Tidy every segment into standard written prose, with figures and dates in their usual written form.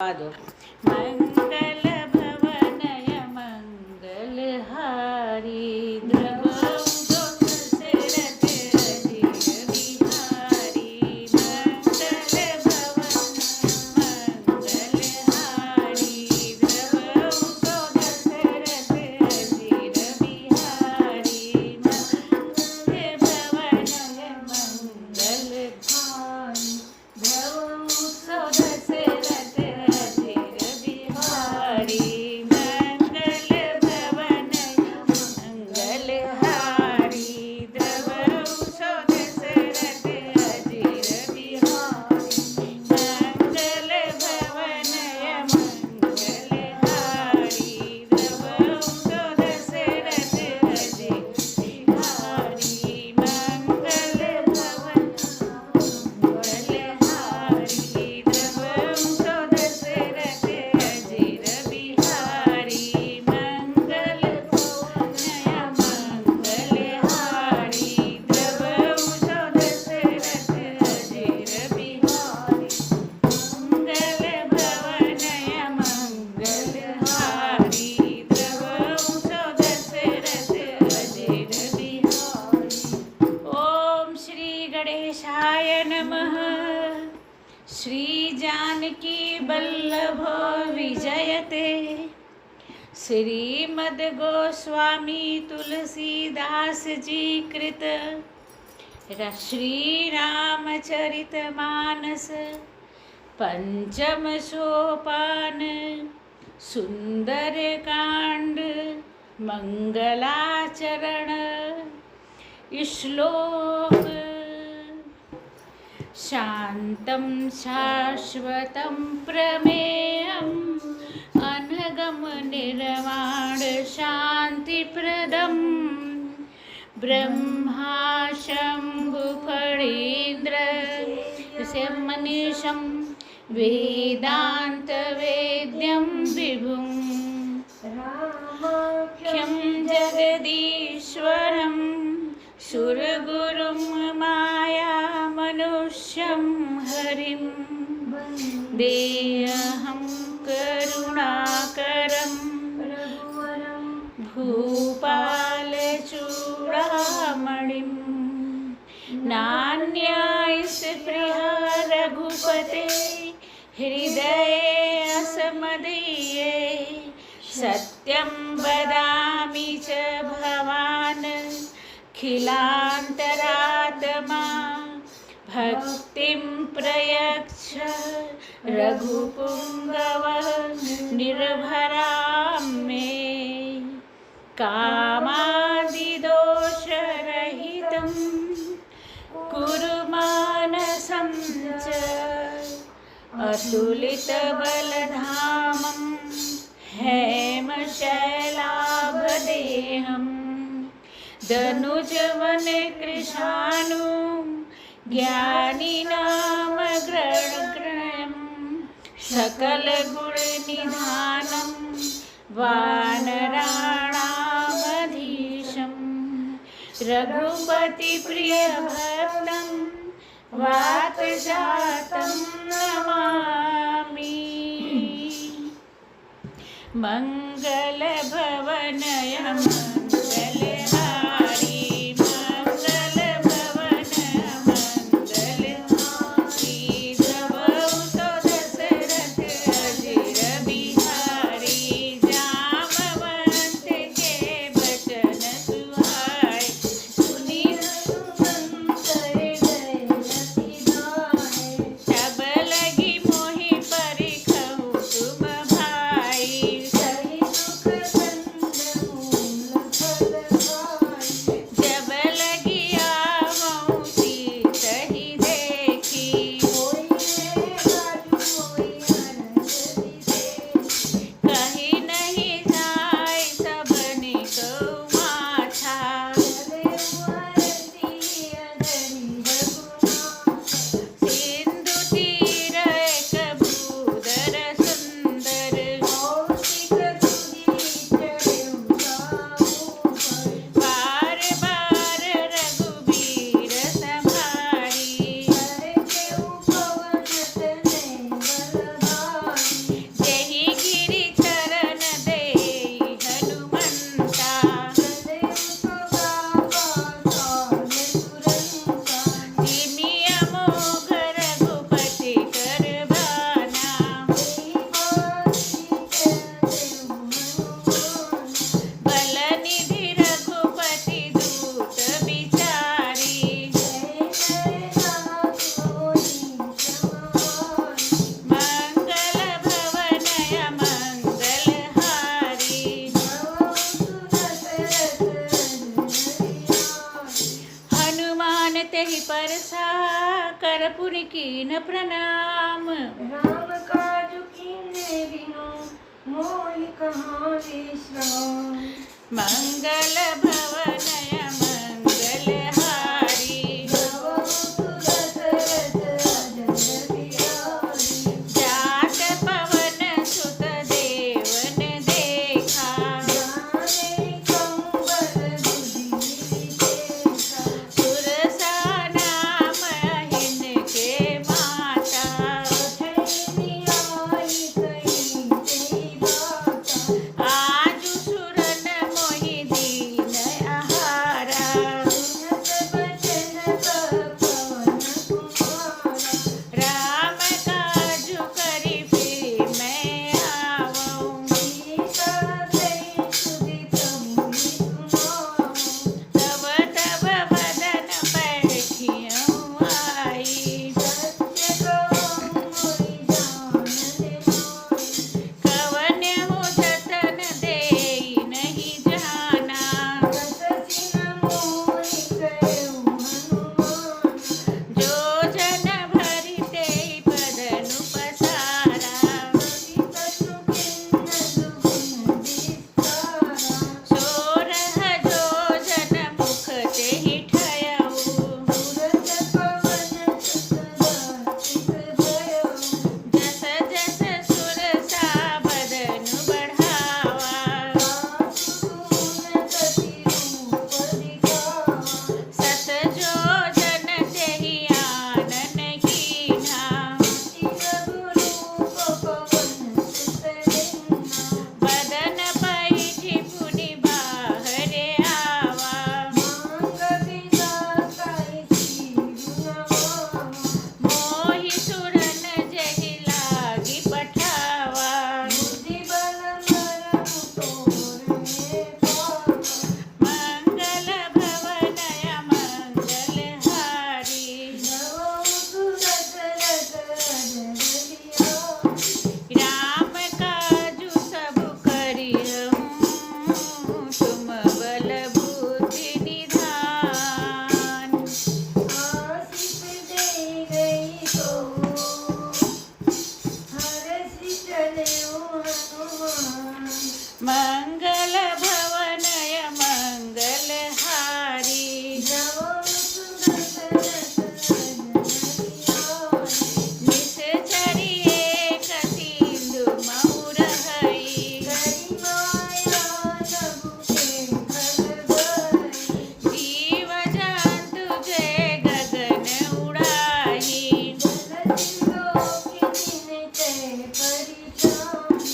दो। मंगल भवनय मंगलहारी द्रवौ दशरथ अजिर बिहारी। मंगल भवन मंगलहारी द्रवौ दशरथ अजिर बिहारी। मंगल भवनय मंगलहारी द्रवौ दशरथ श्री जानकी वल्लभो विजयते। श्रीमद् गोस्वामी तुलसीदास जी कृत श्री रामचरितमानस पंचम सोपान सुंदर कांड मंगलाचरण। श्लोक शांतं शाश्वतं प्रमेयम् अनगम निर्वाण शांतिप्रदम् ब्रह्मा शंभु फणीन्द्र मनीषं वेदांत वेद्यं विभुं रामाख्यं जगदीश्वरं सुरगुरुं माया मनुष्यं हरिं वन्देऽहं करुणाकरं भूपालचूडामणिं। नान्यायस्य प्रिया रघुपते हृदये असमदीये। सत्यं वदामि च भवान् खिलान्तरात्मा भक्तिं प्रयच्छ रघुपुङ्गवः निर्भरां मे। कामादिदोषरहितं कुरु मानसं च अतुलितबलधामं हेमशैलाभदेहं। दनुजवनकृशानु ज्ञानिनामग्रणं सकलगुणनिधानं वानराणामधीशं। रघुपतिप्रियभक्तं वातजातं नमामि। मंगलभवनय कीन प्रणाम। राम काज कीन्हे बिनु मोहि कहाँ विश्राम। मंगल भवनय मंगलहारी, जवौ सुदशरथ अजर बिहारी। जात पवन सुत देवन देखा, जाने कंवल बुद्धि विशेषा। सुरसा नाम हिनके माता, अठैनी आई कहीं तेई बाता। आजु सुरन मोहि दीन आहारा, सुनत बचन पवन कुमारा। राम काजु करि फिर मैं आवऊँ, सीता गई सुधि प्रभु सुनाऊँ। तब तब बदन बैठियऊँ आई, सत्य कहूँ मोहि जान निमाई। कवन हो जतन देई नहीं जाना, दशसिन मोहि कयउ हनुमान। जो जन भरि तेई पदनु पसारा, कपि कछु किन्न दुगुन विस्तारा। सोरह जो जन मुख तेहि ठयऊ, तुरत पवन सुत दर्शित भयउ। जस जस सुरसा बदनु बढ़ावा, आसु गुण कति रूप दिखावा। सत जो जन तेहि आनन कीन्हा, अति रघुरूप पवन सुत लेन्हा। बदन पैठि पुनि बाहरे आवा, मांग विलासाई सीरु नमावा। मोहि सुरन जहि लागी पठावा, बुद्धि बल मरमु तोरणे पावा। मंगल भवनय मंगलहारी, जवौ सुदशरथ अजर बिहारी। राम काजु सब करिहउँ, तुम बल बुद्धि निधान। आशीष दे गई तो हरषि चलेउ हनुमान। मंगल भवनय मंगलहारी, जवौ सुदशरथ अजर बिहारी। निश्चरी एक सिंधु महु रहई, करी माया लघु के खल गई। जीव जंतु जय गगन उड़ाही, जल सिंधोखिनि तै परिछाई।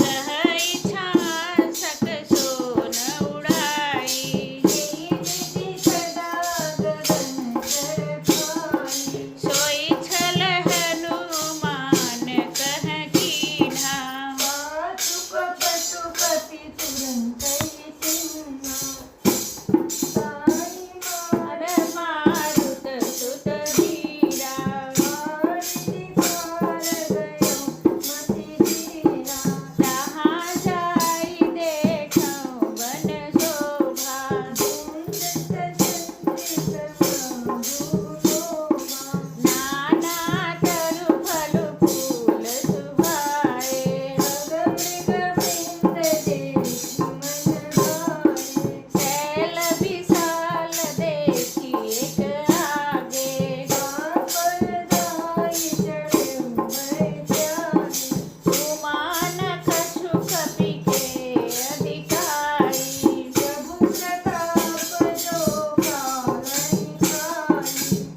गहई छांसक सोन उड़ाई, तेई विधि सदा गगन कर पाई। सोई छल हनुमान कह कीन्हा, पाछुक पशुपति तुरंतै तिन्हा। साई मन मारुत सुत धीरा, मारिति पार गयो मति धीरा। तहाँ जाई देखऊँ वन शोभा, कुंजत चंद्रित मधु शोभा। नाना तरु फल फूल सुभाए, अग मृग वृंद देखि मन भाए। शैल विशाल देखि एक आगे, पापल दाई चढ़ेउ बैठ्याहि। गुमान कछु कपि के अधिकारी, प्रभु प्रताप जो पारहि खाई।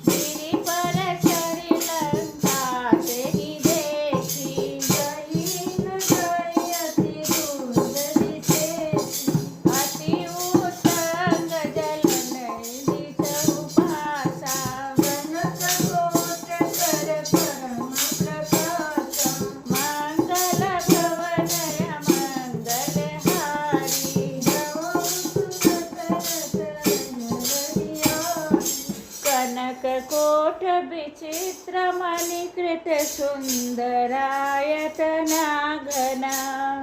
गिरि पर चढ़ि लंका तेहि देखी, दहीन गई अति दूर विशेषी। अति उत्तंग जलन दिशहु पासा, जनक गोत्र कर परम प्रकाशा। मंगल भवनय मंगलहारी, जवौ सुदशरथ अजर बिहारी। कनक कोट विचित्र मणिकृत सुंदरायतना घना,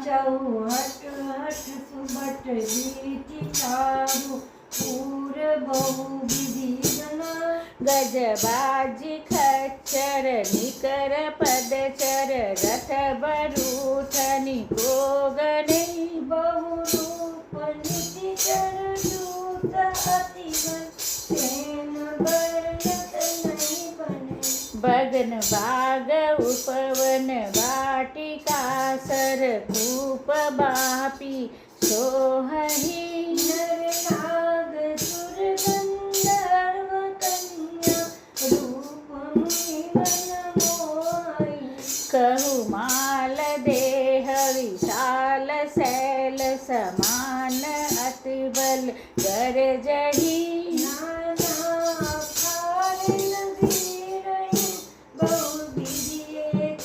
चौहट हट सुबट बीति चारु। पूर बहु विधि जना। गजबाजी खच्चर निकर पदचर रथ बरूठनी कोगने बहुरूप निधि चरणूत अतिवन सेन बरनत नहीं बने बगन बाग उपवन वाटिका सर कूप बापी सोहही नर नाग सुर गंधर्व कन्या रूप मुनि मोहाई कहु माल देह विशाल शैल समान अति बल गरजही नाना कारण धीरहि बहुविधि एक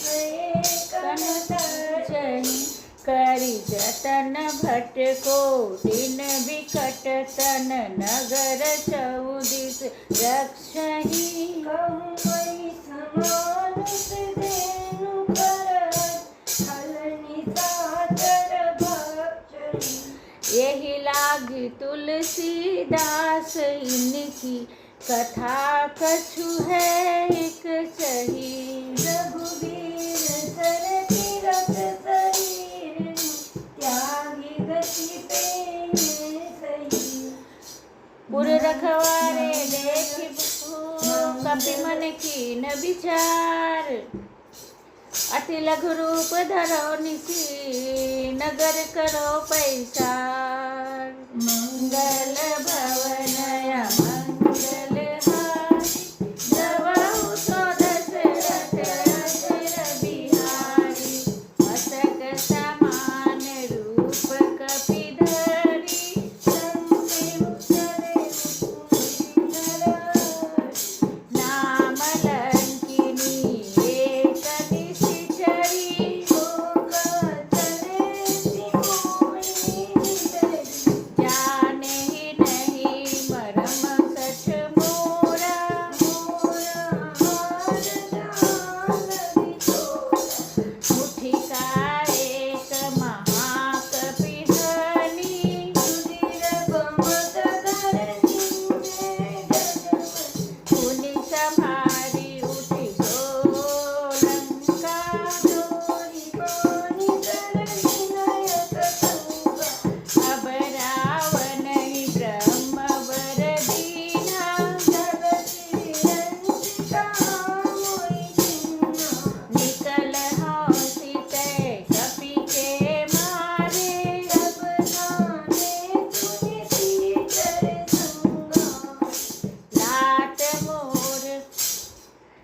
जही करि जतन भट को दिन विकट तन नगर चौदिस रक्षही कहूँ मई समानुष धेनु करत हलनि सादर भक्षणी यही लागी तुलसीदास इनकी कथा कछु है एक चही रघुवीर सर तीरथ शरीर त्यागी गति पेने सही पुर रखवारे देख कपि मन की न विचार अति लघु रूप धरो निसी नगर करो पैसार मंगल भवनय मंगल हारी जवहु सो दशरथ अचर बिहारी मस्तक समान रूप कपिधरी संदेव चले नाम लंकिनी एक निशिचरी जाने ही नहीं मरम सच मोरा मुठि का एक महाकपिहनी मुनि संहारी उठी सोलंका अब रावण ही ब्रह्म वर दीना निकल हौसी तय कपि के मारे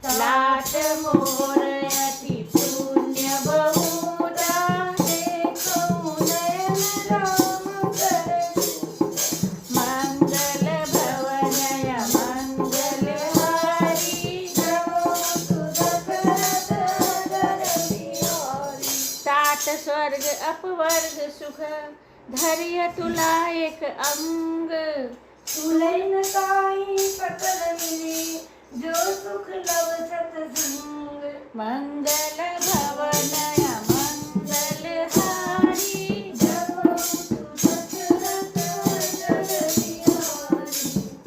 लाट मोर अति पुण्य बहुता मंगल भवनय मंगल हारी तात स्वर्ग अपवर्ग सुख धैर्य तुला एक अंग तुलैन काई सकल मिले जो सुख लव सतसंग मंगल भवनय मंगल हारी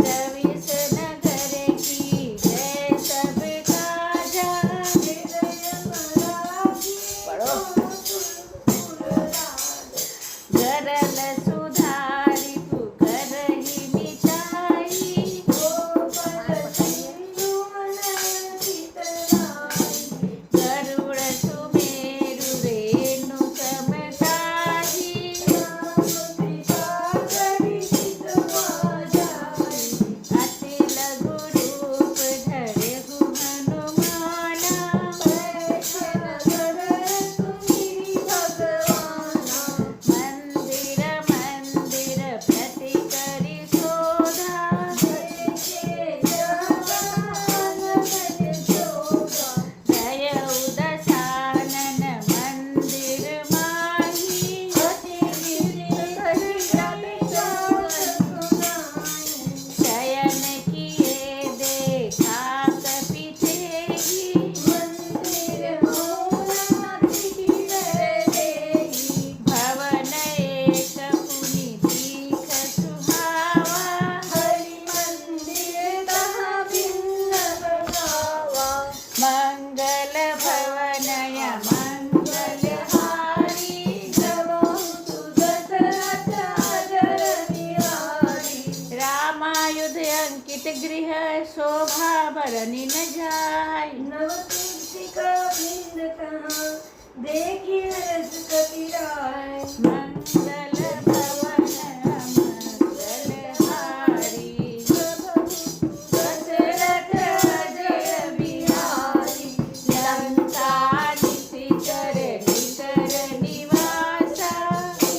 चौबीस नगर की जय सब काजा पढ़ो गरल सुधारी पुकरहि मिटाई गरुड़ सुमेरु है शोभा बरनी न जाय। नव तुलसी का वृंद तहाँ देखी रस कपिराय। मंगल भवन मंगलहारी दशरथ अजय बिहारी। लंका निशिचर निकर निवासा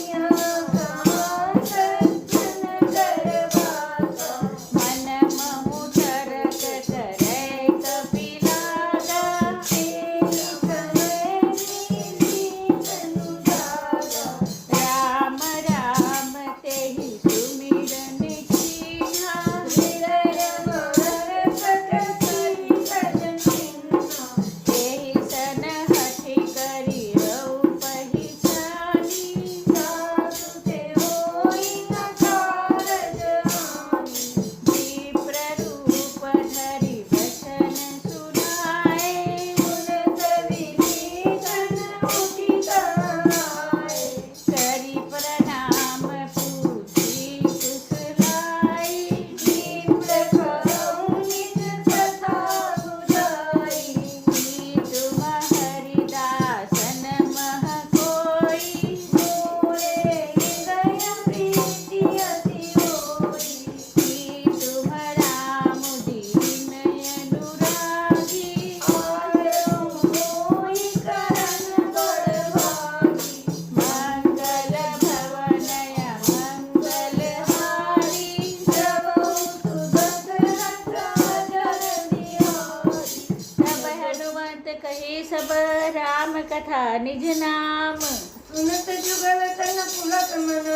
यहाँ कहाँ सज्जन करवासा। मन महु ठरक करे कपिलागा। तेरी कहे निधि तनु जागा। राम राम तेहि सुमिरन कीन्हा। हृदय मगर सकति भजन कीन्हा। तेहि सन हठि करि रऊ पहिचानी। साधु ते होई न कारज हानि। विप्र रूप धरि वचन सुनाए। सुनत विभीषण उठि कहाए। करि प्रणाम पूछि कुशलाइ। विप्र कहु निज कथा बुझाई। कि तुम हरिदासन मह कोई। मोरे हृदय प्रीति अति होई। कि तुम राम दीन अनुरागी। आयरु होई करन बड़भागी। मंगल भवनय मंगलहारी। जबउ सुदशरथ अजर बिहारी। तब हनुमंत कहे सब राम कथा निज नाम। सुनत जुगल तन पुलक मन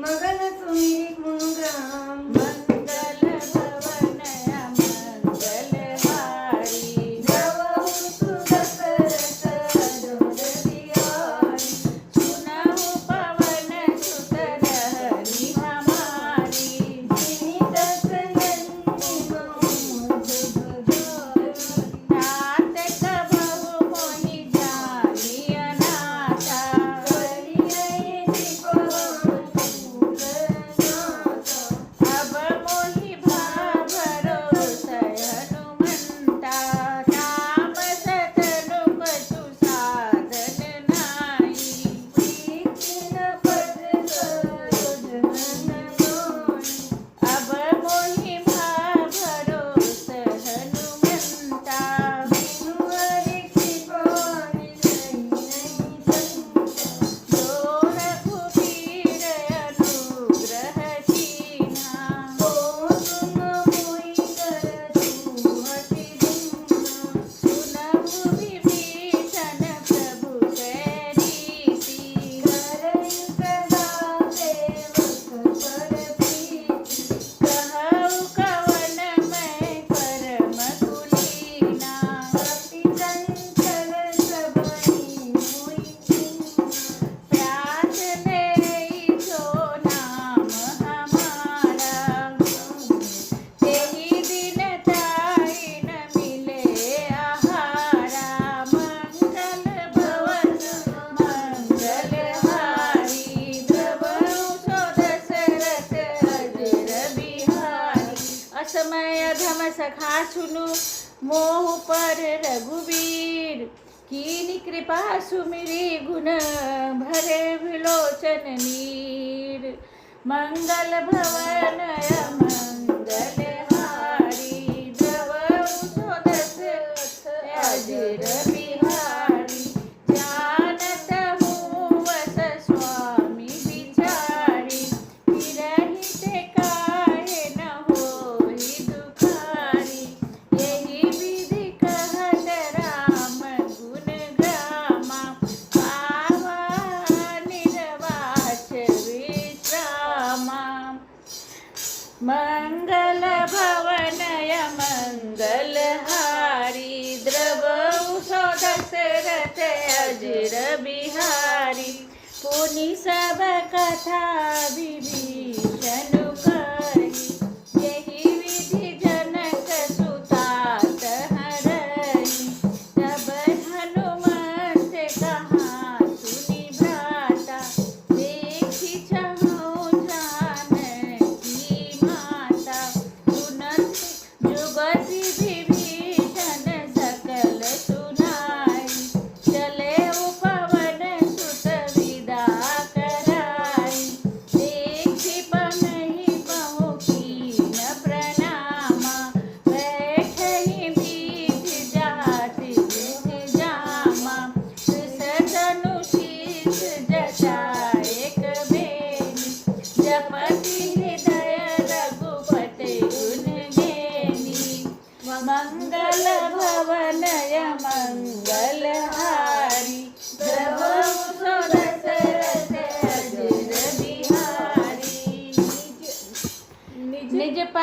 मगन सुमिरि गुणग्राम। मंगल भवनय मंगलहारी। जबउ सुदशरथ अजर बिहारी। सुनहु पवन सुत रहनि हमारी। जिनि दस नंदि मम बधाई। तात कबहु मोहि जानि अनाथा। करियै निपवन फूलनाथा। अब मोहि भरोस हनुमंता। राम सतनु कछु साधन नाहि। प्रीति न पद सरोज माई। अब मोहि भरोस हनुमंता। बिनु हरि कृपा मिलई नहीं संता। जो रघुबीर अनुग्रह कीन्हा। ओ सुन मोहि करतु हठि दीन्हा। सुनहु विभीषण प्रभु कै रीति। करई सदा सेवक पर प्रीति। कहु कवन मैं परम कुलीना। कपि चंचल सबहि मोहि कीन्हा। प्रात नेरि जो नाम हमारा। तेहि दिन ताहि न मिले आहारा। मंगल भवन मंगलहारी। द्रवहु सो दशरथ अजर बिहारी। असमय अधम सखा सुनु मोह पर रघुवीर। कीनि कृपा सुमिरि गुण भरे विलोचन नीर। मंगल भवनय मंगलहारी। द्रवहु सो दशरथ अजर बिहारी। जानत हूँ वस स्वामी बिचारी। फिरहि ते काहे न होई दुखारी। यही विधि कहत राम गुण गामा। पावा निर्वाच विश्रामा। मंगल भवनय मंगलहारी। द्रवहु सो दशरथ अजर बिहारी। पुनि सब कथा विभीषण कही। यही विधि जनक सुता तहरही। तब हनुमंत कहा सुनि भ्राता। देखि चहु जानकी माता। सुनत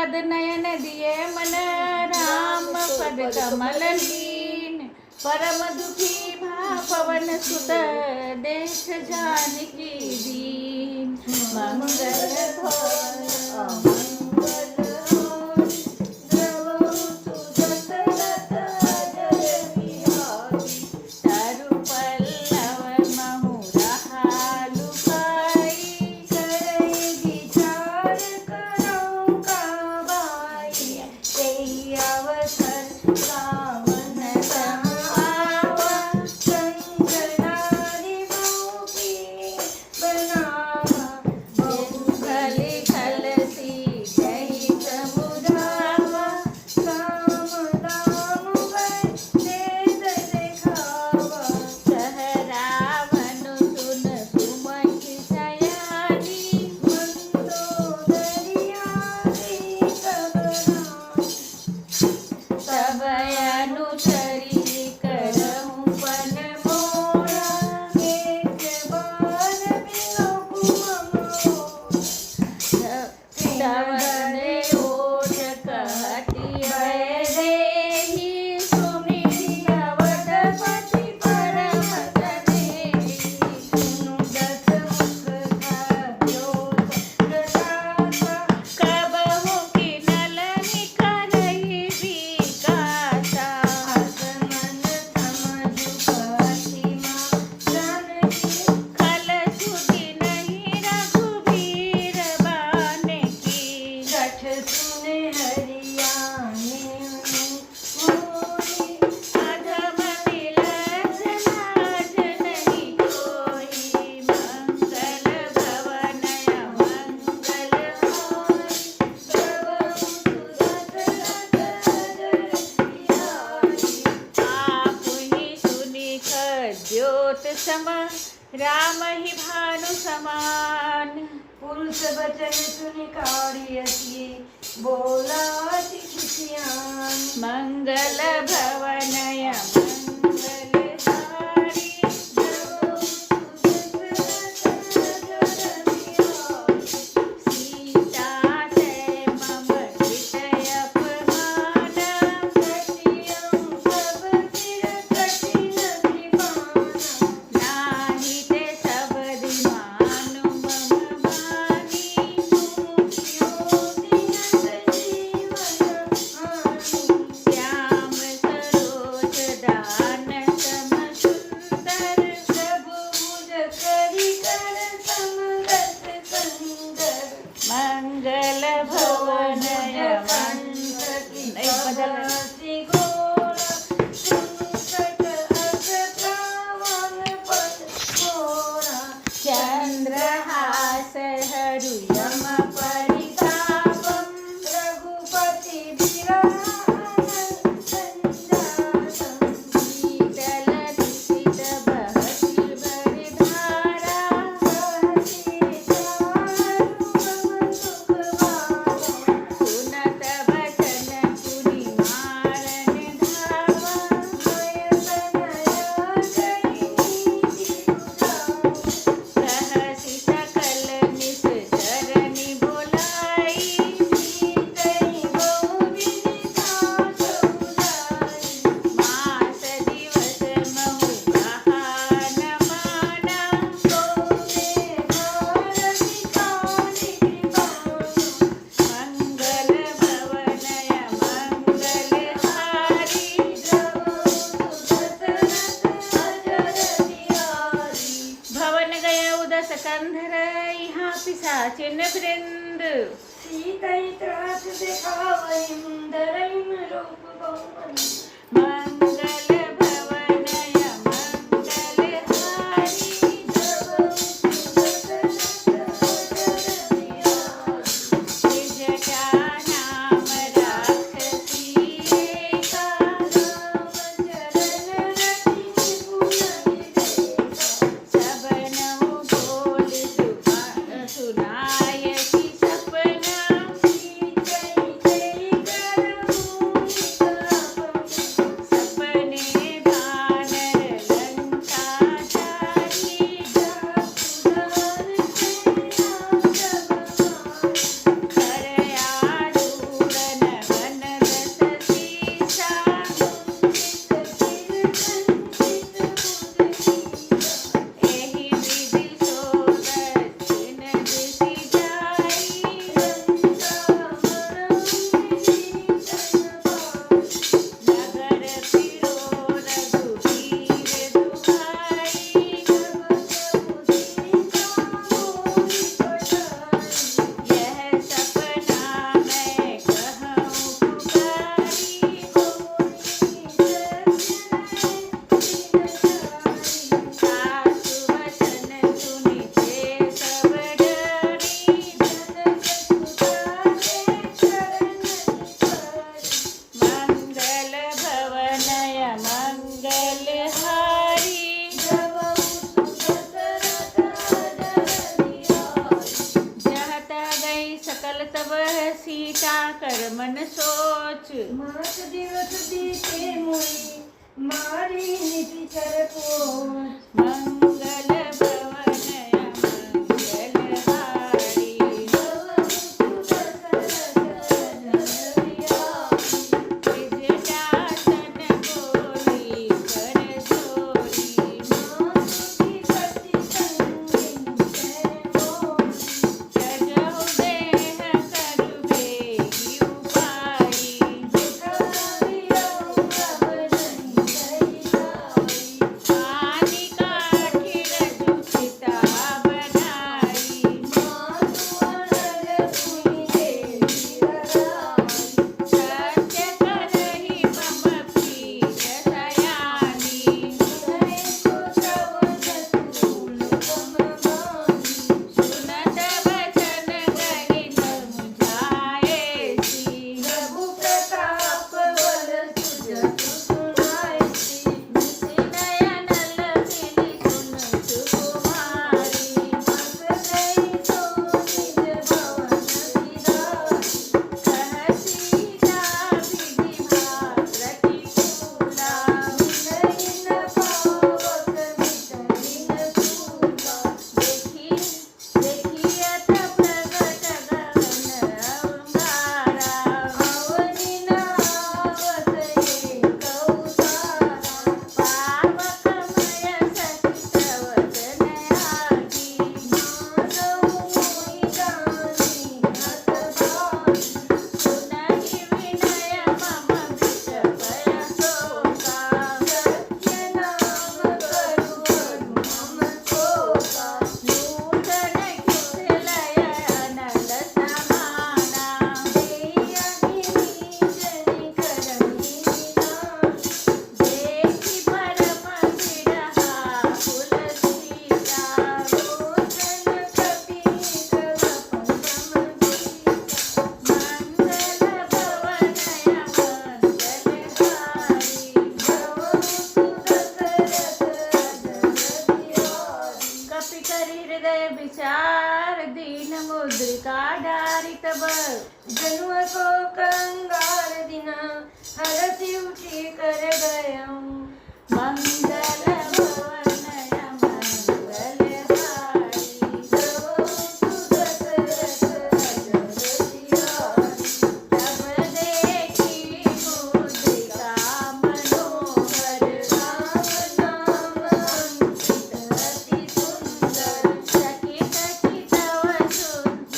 प्रसाद नयन दिए मन राम पद कमल लीन परम दुखी भा पवन सुत देश जानकी दीन मंगल भवन चारु पल्लव महुरहा लुकाई खली खलसी दही समुदावा सहरावन सुन सुमहि सयानी तब अनुचरी करहु पन मोरा दवने ओठ कहती वैदेही सुमिरि अवधपति परम तनेही कबहु किनल निकरहि विकासा खल छुटी नहीं रघुबीर बान की अधम तिलक लाज नहीं कोई मंगल भवनय मंगल आप ही सुनिख ज्योत सम राम ही भानु समान पुरुष बचन सुनि काढ़ियसी बोला खिसियान मंगल भवनय मंगलहारी सीता ते मम हृदय अपमान नाही ते सबरि मानु मम मानी श्याम सरोज दान सम सुंदर मंगल भवनय नहीं बदल चंद्रहास हरु यम परितापम रघुपति शीतल दूषित बहति बरधारा सुनत बचन पुनि मारन धावा सहसि सकल निस चरनि बोलाई मास दिवस महु बहान माना मंगल भवनय मंगलहारी भवन गया उदस कंधर यहाँ पिशाचिन वृंद त्रास देखावई मुंदरई रूप बहुमन मंगल भवनय मंगलहारी जटा नाम राक्षसी एका सबनहु बोल सुनायसी सपना विचार कर मन सोच। मास दिवस बीते मुई मारी नितिचर पोच। मंगल भवन मंगलहारी। विजयासन बोली कर जोरी। सजहु देह करु बेगी उपाई। पानी काठी रजु चिता बनाई। सत्य करहि मम प्रिय सयानी। सुनत वचन गहित मुझाएसी। प्रभु प्रताप बल सुजतु सुनाएसी। नयन लखिनी सुन सुकुमारी। हस गई तो निज भवन सिधारी। कहसी जा विधि भात प्रतिकूला। विनयन पावक मिटहिन सूला। देखियत प्रगट गगन अंगारा। अवनि नावत एक अवतारा। पावकमय सखी प्रवचन आगी। मानव मोहि जानी हतभागी। सुनहि विनय मम विषपय शोका। सत्य नाम करु मम शोका। नूतन किसलय अनल समाना। देयहि नीजनि करहि निदान। देखि परम विरहा पुलकिता। रोचन कपि कलप समगीता। मंगल भवन मंगलहारी। भवतु दशरथ अजर बिहारी। कपि करि हृदय विचार दीन मुद्रिका डारि तब। जनुआ को कंगाल दिना हरति उठी कर गयऊँ। मंगल भवन मंगलहारी। भवतु दशरथ अजर बिहारी। तब देखी मुद्रिका मनोहर। राम नाम अंकित अति सुंदर। सखी सखी तव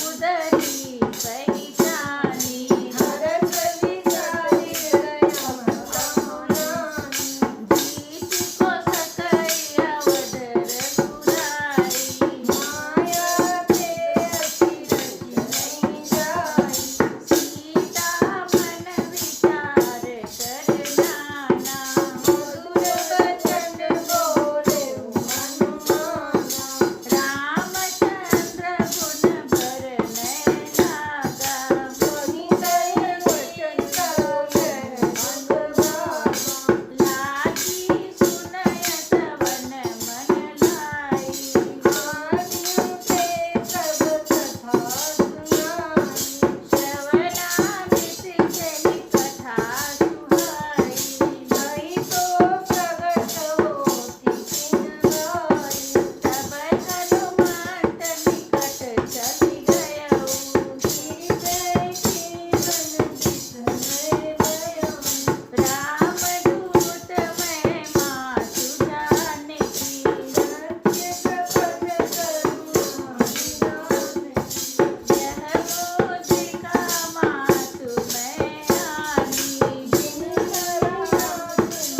उदरी पहिचानी। हरत विचारि गया महारानी। जीत को सकई अवदर सुराई। माया के अति रचि नहीं जाई। सीता मन विचार कर नाना। मधुर वचन बोले हनुमाना। रामचंद्र गुण भर नैनागा। मोहि दया वचन बोले भगवाना। लागी सुनयत वन मन लाई। आदियों के सब कथा सुनाई। श्रवणामित चली कथा सुहाई। नहीं तो प्रगट होती किन गाई। तब हनुमंत निकट चली गयऊ। कीजय कीर्तन जिसने बयां। रामदूत मैं मातु जानकी। सत्य कपट करुणा निधान। यह मुद्रिका मातु मैं आनी। जिन धरा तिन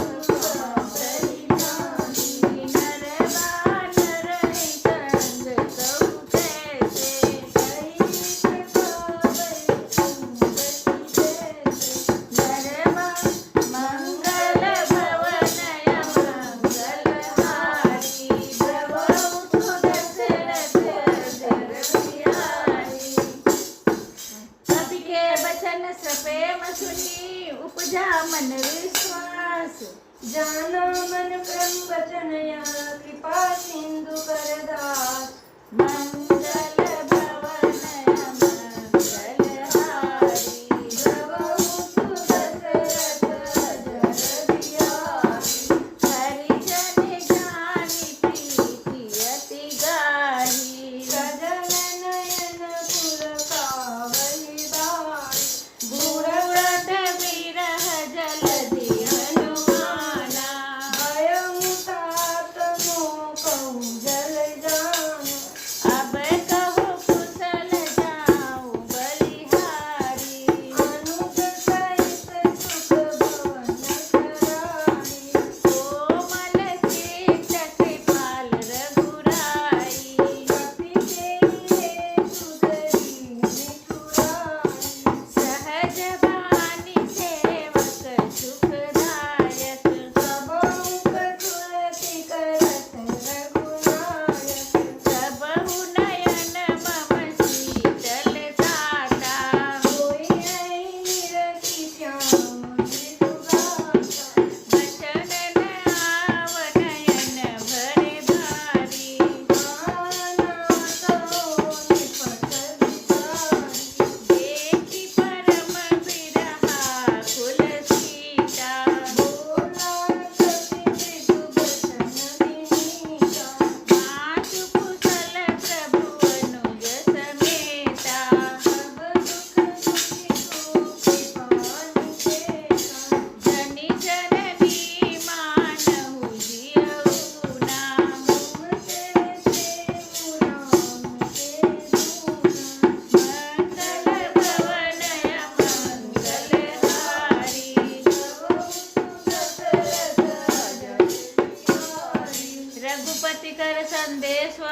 परिधानी। नर बानर हित अंग कहु कैसे। कही प्रतापै सुंदति जैसे। नरमा मंगल भवन मंगलहारी। भवतु दशरथ अजर बिहारी। कवि के बचन सप्रेम सुनी उपजा मन विश्वास। जाना मन क्रम वचन या कृपा सिंधु कर दास। मंगल भवन मंगलहारी।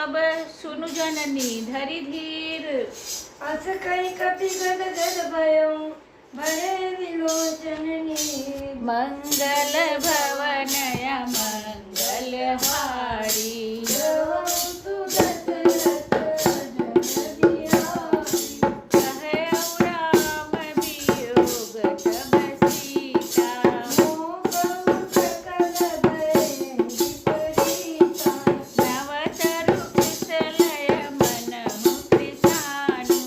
अब सुनु जननी धरि धीर। अस कई कपि गद गद भयो भरे विलोचन नीर। मंगल भवनय मंगल हारी। द्रवहु दशरथ जन बिहारी। कहऊ राम वियोग तब सीता। मोहउ सकल भय विपरीता। नवतरु कुशलय मनहु कृशानु।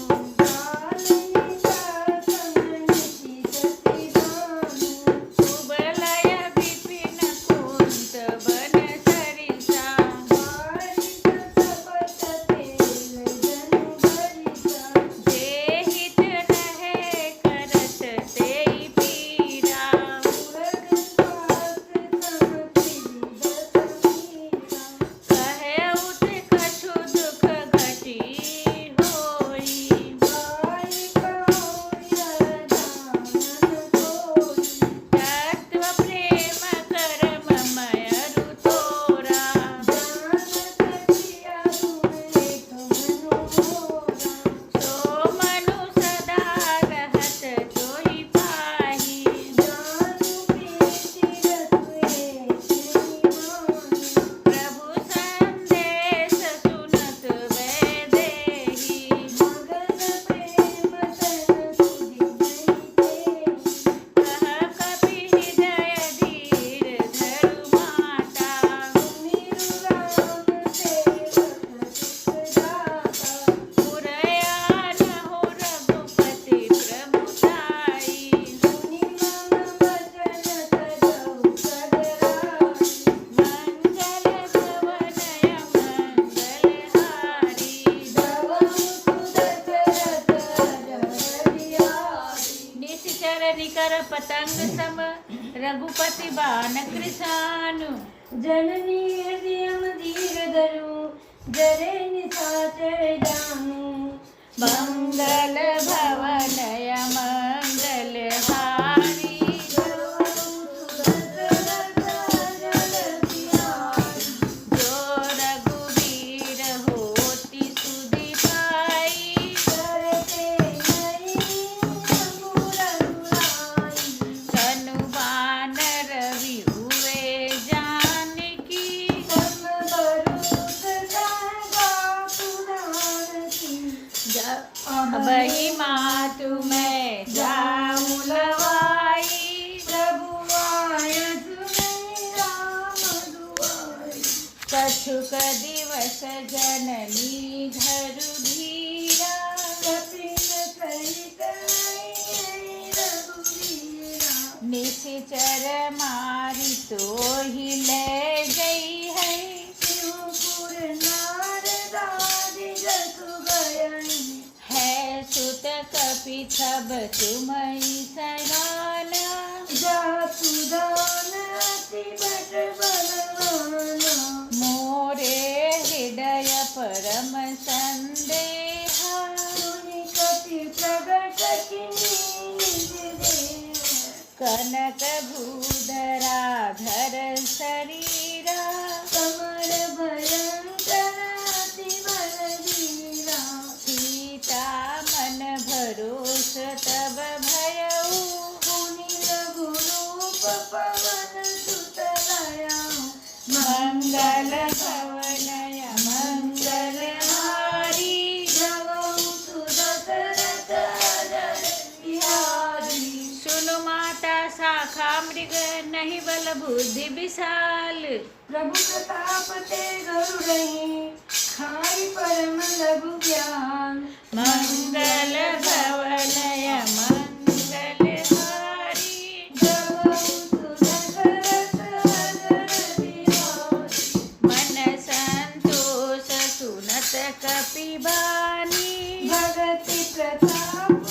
कुबलय विपिन कुंत बन सरिसा। जे हित रहे करत तेई पीरा। कहे उठ कछु दुख घटी होई। तत्व प्रेम करम मयरु तोरा। सो मनु सदा रहत तोहि पाही। प्रभु संदेश सुनत वैदेही। कह कपि हृदय धीर धरु माता। पुरया नहु रघुपति प्रभुताई। मंगल भवनय मंगल हारी। निश्चर निकर पतंग सम रघुपति बाण कृशानु। जननी हृदयम धीर धरु जरे निशाचर जानू। मंगल भवनय मंगल हारी। जो रघुवीर होति सुधि पाई। तनु बानर विहुए जानकी। अबहि मातु मैं जाऊं लवाई। कछुक दिवस जननी धरु धीरा। निश्चर मारी तोहि ले गई है। है सुत कपि छब तुमहि सगाना। मोरे हृदय परम संदेहा। कनक भूधरा धर शरीरा। सीता मन भरोस तब भयऊ। मंगल भवनय मंगल हारी। सुनु माता शाखा मृग नहीं बल बुद्धि विशाल। प्रभु प्रताप ते गरु रही खाई परम लघु ज्ञान। मंगल भवनय मंगल हारी। मन संतोष सुनत कपि बानी। भगति प्रताप